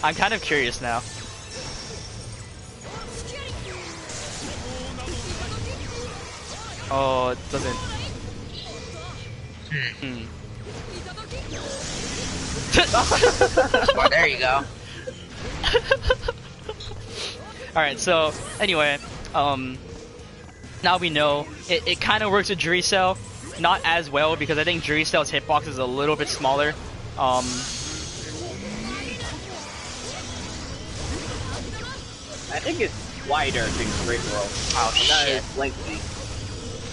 I'm kind of curious now. Oh, it doesn't... Oh, there you go. Alright, so, anyway, now we know. It kind of works with Jury Cell. Not as well, because I think Jury Cell's hitbox is a little bit smaller. I think it's wider than Great World. Oh, shit. It's lengthy.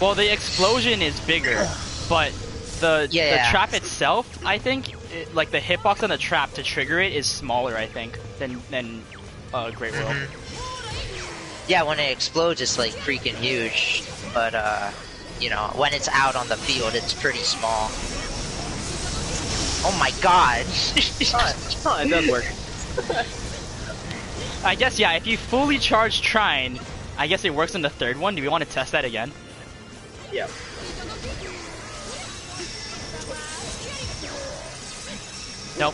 Well, the explosion is bigger, but the trap itself, I think, like the hitbox on the trap to trigger it is smaller, I think, than Great World. Yeah, when it explodes, it's like freaking huge, but you know, when it's out on the field, it's pretty small. Oh my god! Oh, it does work. I guess, yeah, if you fully charge Trine, I guess it works on the third one. Do we want to test that again? Yeah. Nope.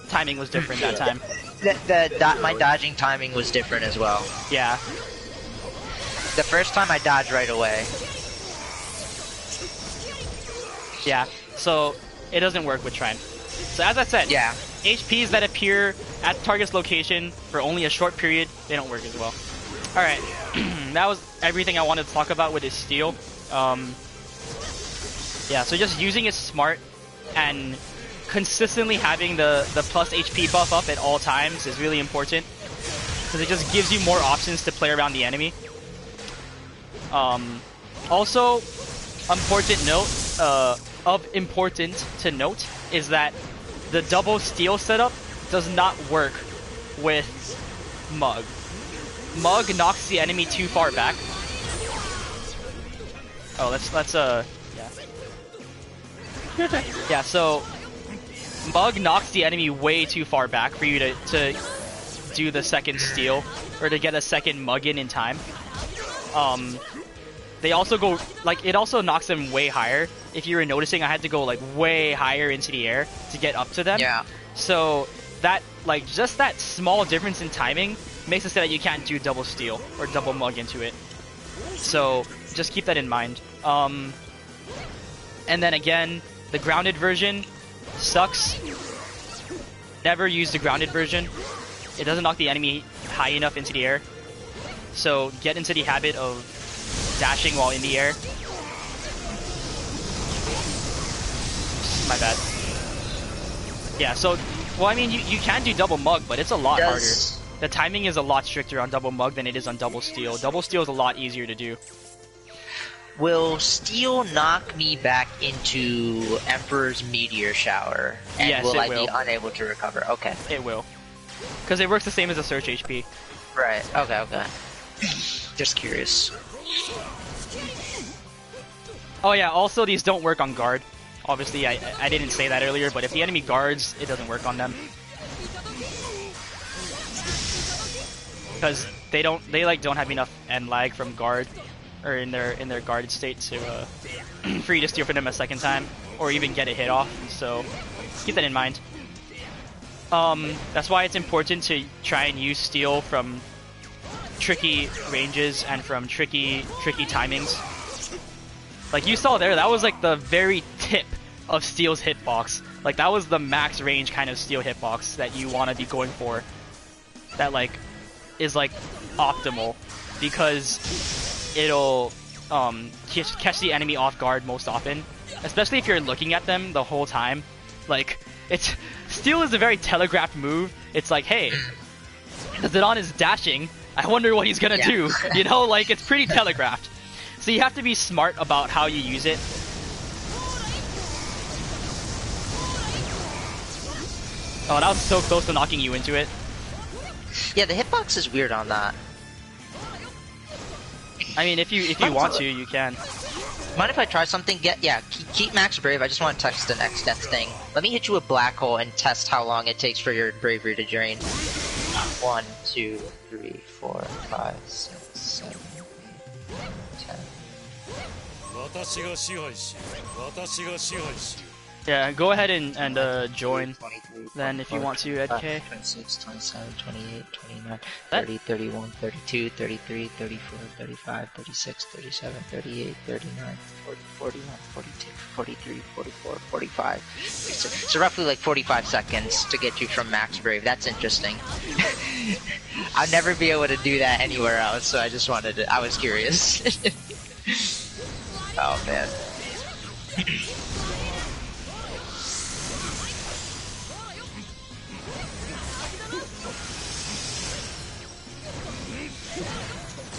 Timing was different that time. My dodging timing was different as well. Yeah. The first time I dodged right away. Yeah, so it doesn't work with Trine. So as I said, yeah, HPs that appear at the target's location for only a short period, they don't work as well. Alright, that was everything I wanted to talk about with his steal. Yeah, so just using it smart and consistently having the plus HP buff up at all times is really important, because it just gives you more options to play around the enemy. Also, important to note is that the double steal setup does not work with Mug. Mug knocks the enemy too far back. Oh, yeah. Yeah, so Mug knocks the enemy way too far back for you to do the second steal, or to get a second Mug in time. They also go, like, it also knocks them way higher. If you were noticing, I had to go, like, way higher into the air to get up to them. Yeah. So, that, like, just that small difference in timing makes it so that you can't do double steal or double Mug into it. So, just keep that in mind. And then again, the grounded version sucks. Never use the grounded version. It doesn't knock the enemy high enough into the air. So, get into the habit of dashing while in the air. My bad. Yeah, so, well, I mean, you can do double Mug, but it's a lot harder. The timing is a lot stricter on double Mug than it is on double steal. Double steal is a lot easier to do. Will steal knock me back into Emperor's Meteor Shower? And Yes, will it I will. be unable to recover? Okay. It will. Because it works the same as a search HP. Right. Okay. Just curious. Oh yeah, also these don't work on guard. Obviously, I didn't say that earlier, but if the enemy guards, it doesn't work on them. Because they don't have enough end lag from guard, or in their guarded state to for you to steal for them a second time, or even get a hit off. So keep that in mind. That's why it's important to try and use steal from tricky ranges and from tricky timings. Like you saw there, that was like the very tip of steal's hitbox. Like that was the max range kind of steal hitbox that you want to be going for. That like is like optimal, because it'll catch the enemy off guard most often, especially if you're looking at them the whole time. Like steal is a very telegraphed move. It's like, hey, Zidane is dashing, I wonder what he's gonna do. You know, like it's pretty telegraphed. So you have to be smart about how you use it. Oh, that was so close to knocking you into it. Yeah, the hitbox is weird on that. I mean, if you want to, you can. Mind if I try something? Keep Max Brave. I just want to test the next death thing. Let me hit you a black hole and test how long it takes for your bravery to drain. 1, 2, 3, 4, 5, 6, 7, 8, 10. Yeah, go ahead and join. Then if you want to, Ed K. 26, 27, 28, 29, 30, 31, 32, 33, 34, 35, 36, 37, 38, 39, 40, 41, 42, 43, 44, 45. So roughly like 45 seconds to get you from Max Brave. That's interesting. I'll never be able to do that anywhere else, so I just wanted to, I was curious. Oh man.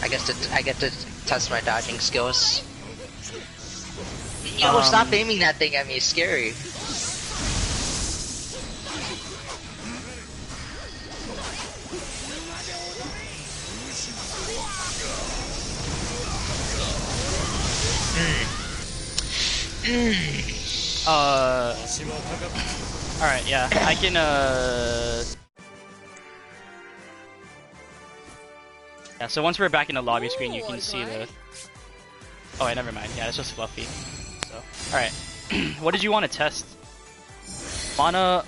I get to test my dodging skills. Yo, stop aiming that thing at me, it's scary. Alright, yeah, I can, Yeah, so once we're back in the lobby screen, you can see the... Oh, wait, never mind. Yeah, it's just Fluffy. So, alright. What did you want to test? Mana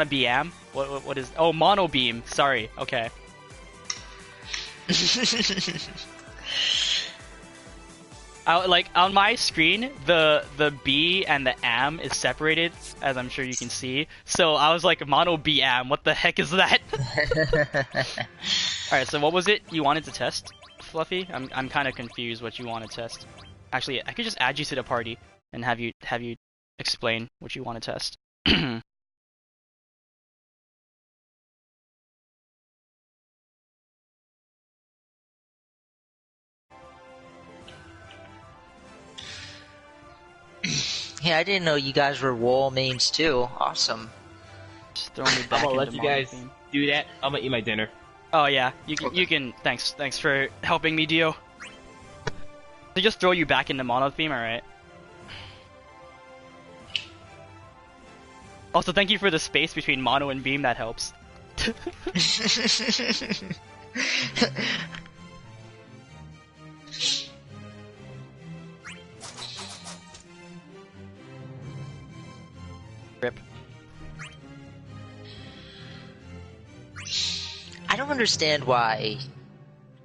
Beam? What is... Oh, Mono Beam. Sorry. Okay. Like on my screen, the B and the AM is separated, as I'm sure you can see. So I was like, Mono BM, what the heck is that? Alright, so what was it you wanted to test, Fluffy? I'm kind of confused what you want to test. Actually, I could just add you to the party and have you explain what you want to test. Yeah, I didn't know you guys were wall mains too. Awesome. Just throw me back I'm gonna into let you guys mono theme. do that. I'm gonna eat my dinner. Oh yeah, you can. Thanks for helping me, Dio. So just throw you back into mono theme, alright? Also, thank you for the space between mono and beam. That helps. Rip. I don't understand why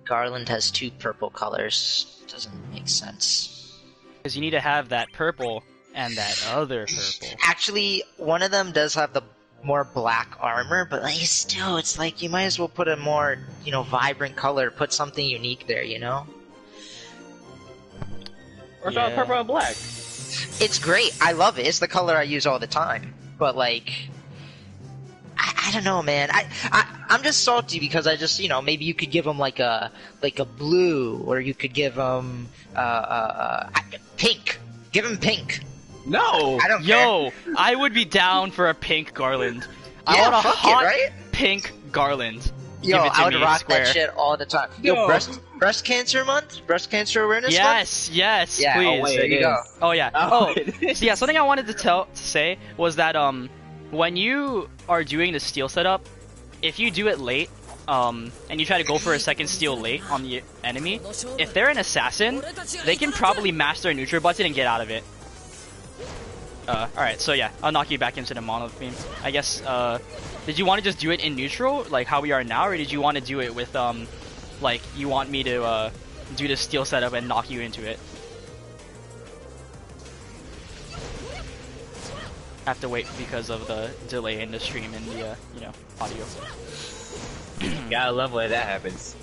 Garland has 2 purple colors. Doesn't make sense. Because you need to have that purple and that other purple. Actually, one of them does have the more black armor, but like, still, it's like you might as well put a more, vibrant color, put something unique there, Or it's all purple and black. It's great. I love it. It's the color I use all the time. But like, I don't know, man. I'm just salty because I just, maybe you could give him like a blue, or you could give him pink. Give him pink. No. I don't care. Yo, I would be down for a pink Garland. I Yeah, want a fuck it, hot right? pink Garland. Yo, Give it to I would me, rock square. that shit all the time. Yo, Yo. breast cancer month, breast cancer awareness month. Yes, Yeah, please. oh, wait, there you go. Oh yeah. Oh, Oh, it is. so yeah. Something I wanted to say was that when you are doing the steel setup, if you do it late, and you try to go for a second steal late on the enemy, if they're an assassin, they can probably mash their neutral button and get out of it. Alright, so yeah, I'll knock you back into the mono theme. I guess, did you want to just do it in neutral, like how we are now, or did you want to do it with, like, you want me to, do the steel setup and knock you into it? I have to wait because of the delay in the stream and the, audio. Gotta love when that happens.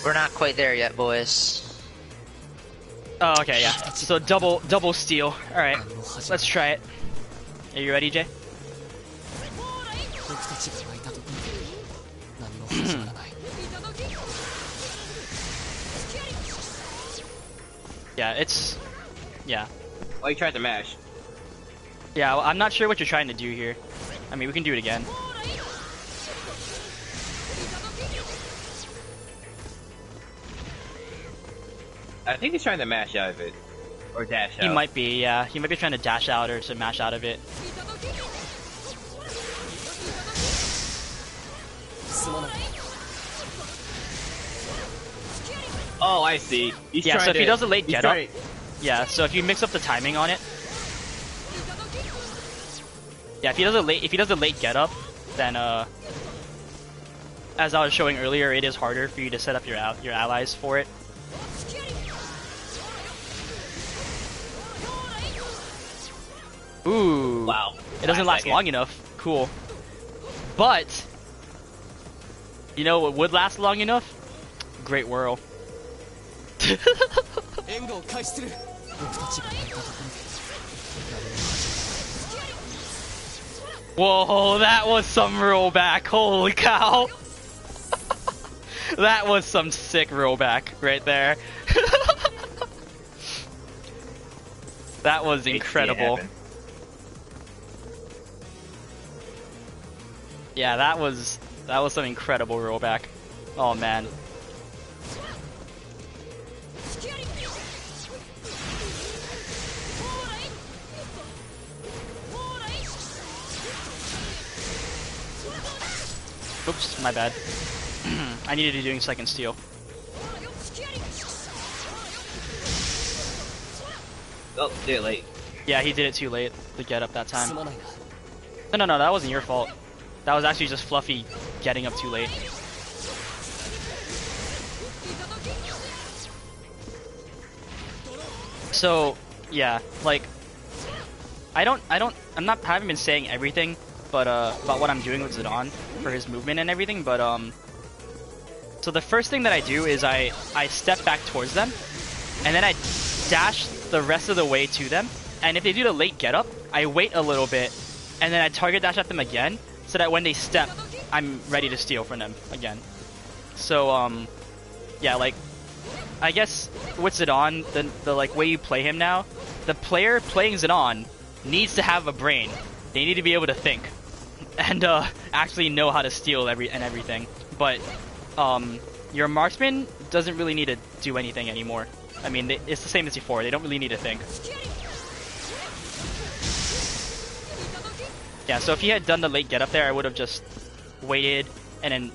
We're not quite there yet, boys. Oh, okay, yeah. So double steal. Alright, let's try it. Are you ready, Jay? Yeah, it's... Yeah. Oh, you tried to mash. Yeah, well, I'm not sure what you're trying to do here. I mean, we can do it again. I think he's trying to mash out of it. Or dash out. He might be, yeah. He might be trying to dash out or to mash out of it. Oh, I see. He's Yeah, trying so if to, he does a late he's get up, trying- yeah, so if you mix up the timing on it, yeah, if he does a late get up, then as I was showing earlier, it is harder for you to set up your allies for it. Ooh, Wow. it doesn't last long enough. Cool, but you know what would last long enough? Great Whirl. Whoa, that was some rollback. Holy cow. That was some sick rollback right there. That was incredible. Yeah, that was some incredible rollback. Oh man. Oops, my bad. I needed to be doing second steal. Oh, did it late. Yeah, he did it too late to get up that time. No, that wasn't your fault. That was actually just Fluffy getting up too late. So, yeah, like, I haven't been saying everything, but, about what I'm doing with Zidane for his movement and everything, but, So the first thing that I do is I step back towards them, and then I dash the rest of the way to them. And if they do the late get up, I wait a little bit, and then I target dash at them again, so that when they step, I'm ready to steal from them again. So yeah, like I guess with Zidane, the like way you play him now, the player playing Zidane needs to have a brain. They need to be able to think and actually know how to steal everything. But your marksman doesn't really need to do anything anymore. I mean, it's the same as before. They don't really need to think. Yeah, so if he had done the late get up there, I would have just waited and then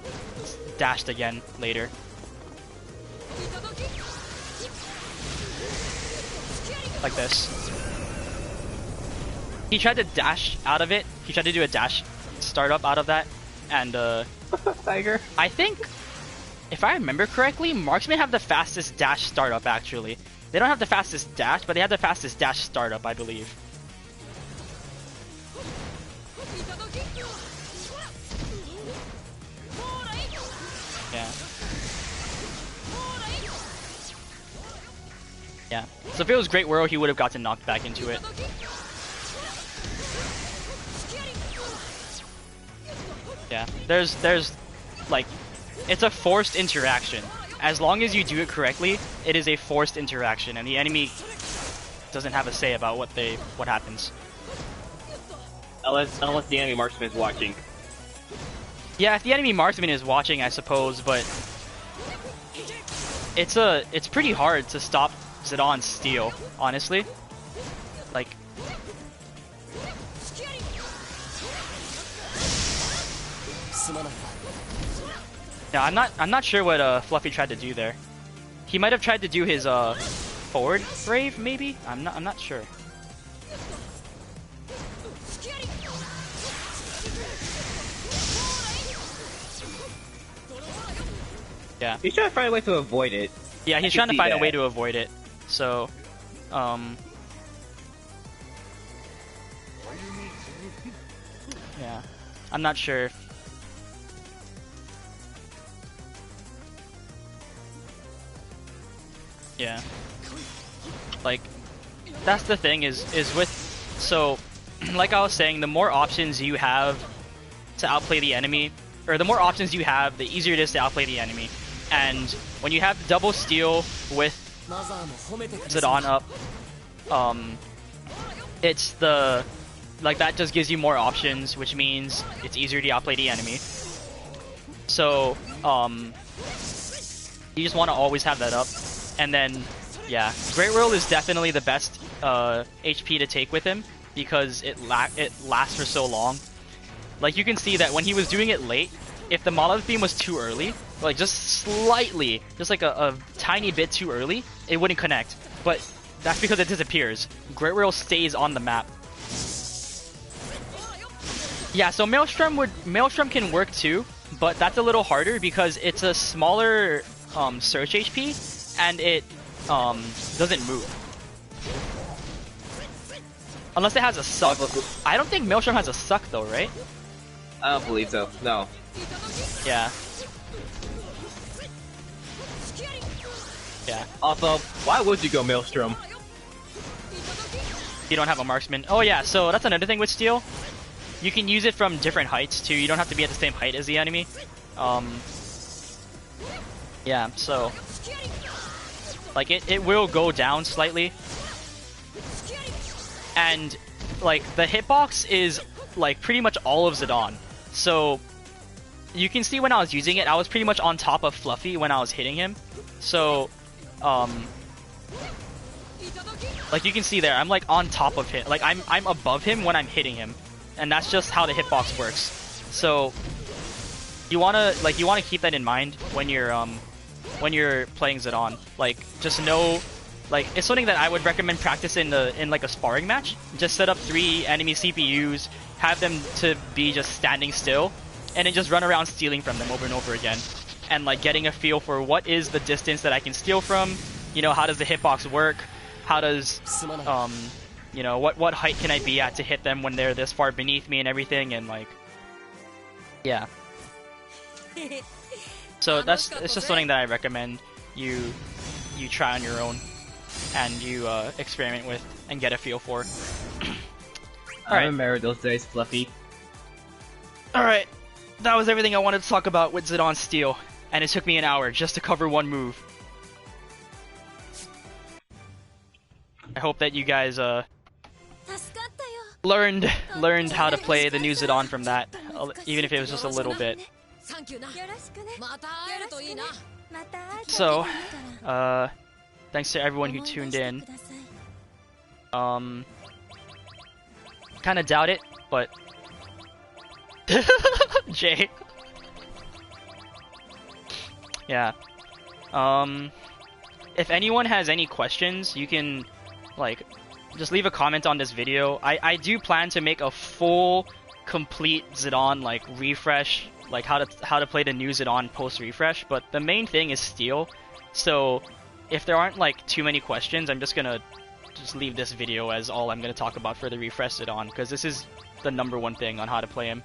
dashed again later. Like this. He tried to dash out of it. He tried to do a dash startup out of that, and Tiger. I think, if I remember correctly, marksmen have the fastest dash startup. Actually, they don't have the fastest dash, but they have the fastest dash startup, I believe. Yeah. Yeah. So if it was Great World, he would have gotten knocked back into it. Yeah. There's like, it's a forced interaction. As long as you do it correctly, it is a forced interaction, and the enemy doesn't have a say about what happens. Unless the enemy marksman is watching. Yeah, if the enemy marksman is watching, I suppose, but it's pretty hard to stop Zidane's steal, honestly. Like, yeah, I'm not sure what Fluffy tried to do there. He might have tried to do his forward brave, maybe? I'm not sure. Yeah. He's trying to find a way to avoid it. Yeah, he's trying to find a way to avoid it. So, yeah, I'm not sure if... Yeah. Like, that's the thing is with... So, like I was saying, the more options you have to outplay the enemy, or the more options you have, the easier it is to outplay the enemy. And when you have double steal with Zidane up, it's the... Like, that just gives you more options, which means it's easier to outplay the enemy. So, you just want to always have that up. And then, yeah, Great Whirl is definitely the best HP to take with him, because it lasts for so long. Like, you can see that when he was doing it late, if the Monolith Beam was too early, like just slightly, just like a tiny bit too early, it wouldn't connect. But that's because it disappears. Great Whirl stays on the map. Yeah, so Maelstrom can work too, but that's a little harder because it's a smaller search HP, and it doesn't move. Unless it has a suck. I don't think Maelstrom has a suck though, right? I don't believe so. No. Yeah. Yeah. Also, why would you go Maelstrom? You don't have a marksman. Oh yeah, so that's another thing with Steel. You can use it from different heights too. You don't have to be at the same height as the enemy. Yeah, so like it will go down slightly. And like the hitbox is like pretty much all of Zidane. So you can see when I was using it, I was pretty much on top of Fluffy when I was hitting him. So like you can see there, I'm like on top of him. Like I'm above him when I'm hitting him. And that's just how the hitbox works. So you wanna keep that in mind when you're playing Zidane. Like just know, like it's something that I would recommend practice in like a sparring match. Just set up 3 enemy CPUs, have them to be just standing still, and then just run around stealing from them over and over again. And like getting a feel for what is the distance that I can steal from, you know, how does the hitbox work, how does you know, what height can I be at to hit them when they're this far beneath me and everything, and like, yeah. So it's just something that I recommend you try on your own and you experiment with and get a feel for. I remember those days, Fluffy. Alright, that was everything I wanted to talk about with Zidane Steel, and it took me an hour just to cover one move. I hope that you guys learned how to play the new Zidane from that, even if it was just a little bit. So, thanks to everyone who tuned in. Kinda doubt it, but Jay. Yeah. If anyone has any questions, you can just leave a comment on this video. I do plan to make a full, complete Zidane refresh, how to play the new Zidane post refresh. But the main thing is Steel. So if there aren't too many questions, I'm just gonna leave this video as all I'm gonna talk about for the refresh Zidane, because this is the #1 thing on how to play him.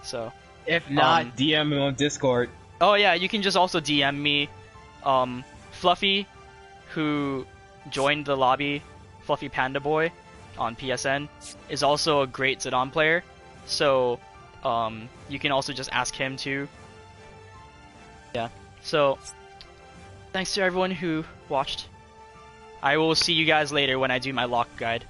So if not, DM me on Discord. Oh yeah, you can just also DM me. Fluffy, who joined the lobby, Fluffy Panda Boy on PSN, is also a great Zidane player. So you can also just ask him too. Yeah. So thanks to everyone who watched. I will see you guys later when I do my lock guide.